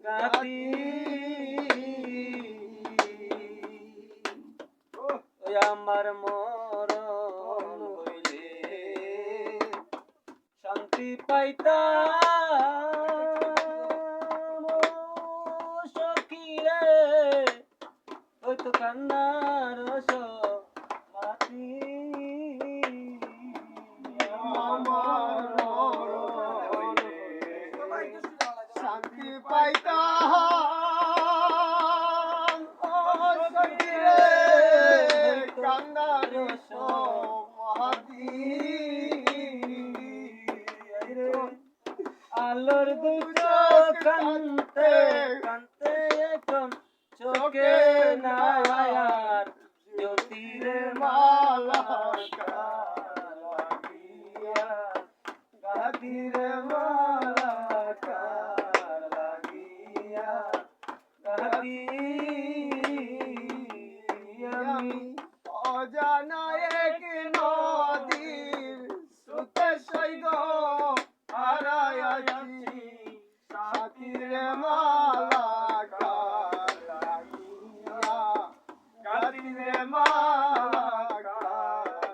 গাতি আমার মরণ হইলে শান্তি পাইতাম সখী রে ওই তো কান্নার মাটি আমার মরণ শান্তি পাইতাম সখী রে কান্নার সমাধি আলোর দুটো কান্তে কান্তে এখন চোখে না আর জ্যোতিরে মালা লাগিয়া গাদিরে মালা লাগিয়া গাদি আমি অজানা এক নদীর সুতে সৈগ হারায়াছি সাথীরে মালা লাগিয়া গাদিরে মালা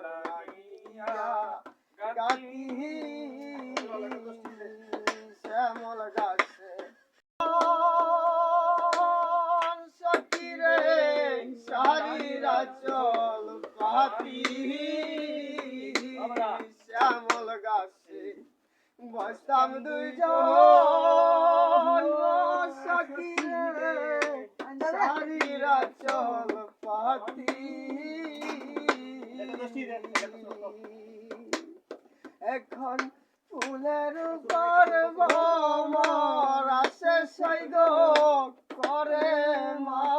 লাগিয়া গাদি শ্যামল গাছে সখীরে সারিরা চল পাতি শ্যামল গাছে বসতাম দুইজন সখীরে সারিরা চল পাতি এখন ফুলের গর্ব মরা শেষ হইগ করে মা